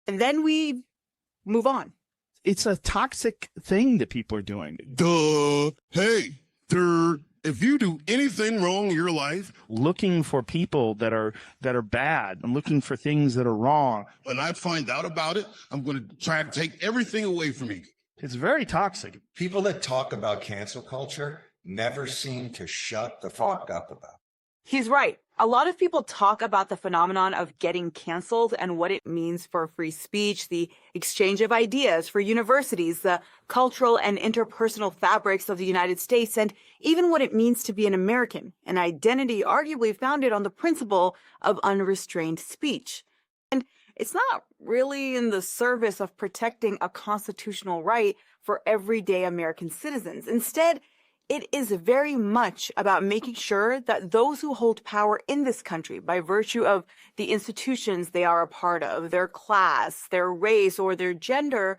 and then we move on. It's a toxic thing that people are doing. Hey, if you do anything wrong in your life, looking for people that are bad and looking for things that are wrong. When I find out about it, I'm going to try to take everything away from you. It's very toxic. People that talk about cancel culture never seem to shut the fuck up about it. He's right. A lot of people talk about the phenomenon of getting canceled and what it means for free speech, the exchange of ideas for universities, the cultural and interpersonal fabrics of the United States, and even what it means to be an American, an identity arguably founded on the principle of unrestrained speech. And it's not really in the service of protecting a constitutional right for everyday American citizens. Instead, it is very much about making sure that those who hold power in this country by virtue of the institutions they are a part of, their class, their race, or their gender,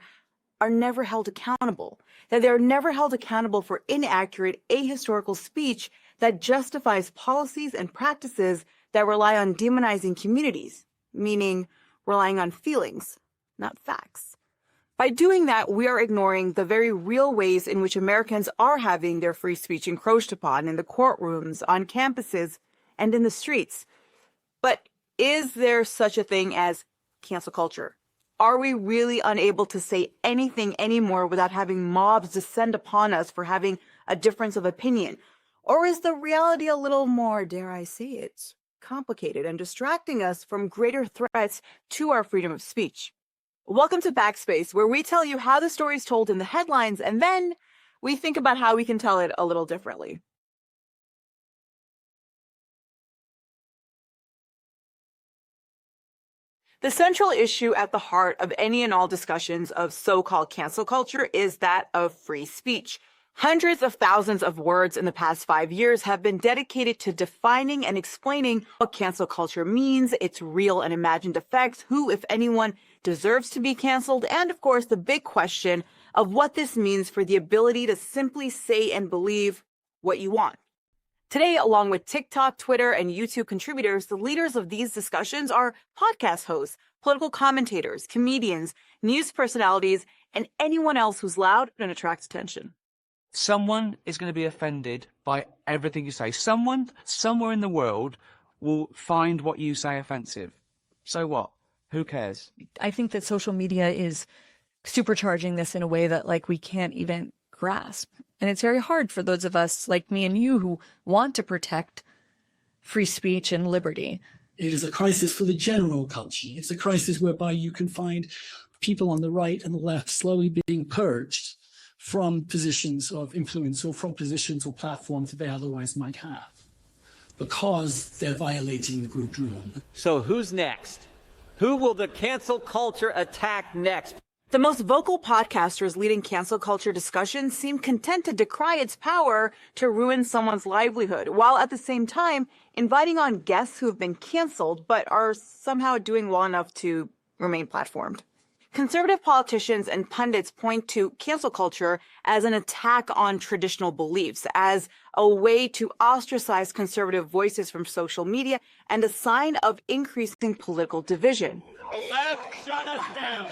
are never held accountable. That they're never held accountable for inaccurate, ahistorical speech that justifies policies and practices that rely on demonizing communities, meaning relying on feelings, not facts. By doing that, we are ignoring the very real ways in which Americans are having their free speech encroached upon in the courtrooms, on campuses, and in the streets. But is there such a thing as cancel culture? Are we really unable to say anything anymore without having mobs descend upon us for having a difference of opinion? Or is the reality a little more, dare I say it, complicated and distracting us from greater threats to our freedom of speech? Welcome to Backspace, where we tell you how the story is told in the headlines, and then we think about how we can tell it a little differently. The central issue at the heart of any and all discussions of so-called cancel culture is that of free speech. Hundreds of thousands of words in the past 5 years have been dedicated to defining and explaining what cancel culture means, its real and imagined effects, who, if anyone, deserves to be canceled, and of course the big question of what this means for the ability to simply say and believe what you want. Today, along with TikTok, Twitter, and YouTube contributors, the leaders of these discussions are podcast hosts, political commentators, comedians, news personalities, and anyone else who's loud and attracts attention. Someone is going to be offended by everything you say. Someone, somewhere in the world, will find what you say offensive. So what? Who cares? I think that social media is supercharging this in a way that, like, we can't even grasp. And it's very hard for those of us like me and you who want to protect free speech and liberty. It is a crisis for the general culture. It's a crisis whereby you can find people on the right and the left slowly being purged from positions of influence or from positions or platforms that they otherwise might have, because they're violating the group rule. So who's next? Who will the cancel culture attack next? The most vocal podcasters leading cancel culture discussions seem content to decry its power to ruin someone's livelihood, while at the same time inviting on guests who have been canceled but are somehow doing well enough to remain platformed. Conservative politicians and pundits point to cancel culture as an attack on traditional beliefs, as a way to ostracize conservative voices from social media, and a sign of increasing political division. Left, shut us down.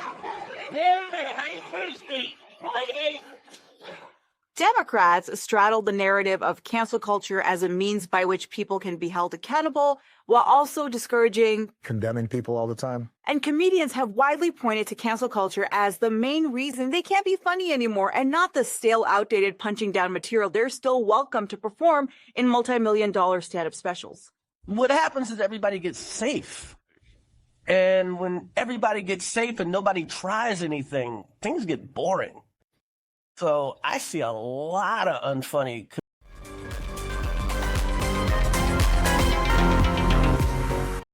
Democrats straddle the narrative of cancel culture as a means by which people can be held accountable, while also discouraging condemning people all the time. And comedians have widely pointed to cancel culture as the main reason they can't be funny anymore, and not the stale, outdated punching down material they're still welcome to perform in multi-million-dollar stand-up specials. What happens is everybody gets safe. And when everybody gets safe and nobody tries anything, things get boring. So I see a lot of unfunny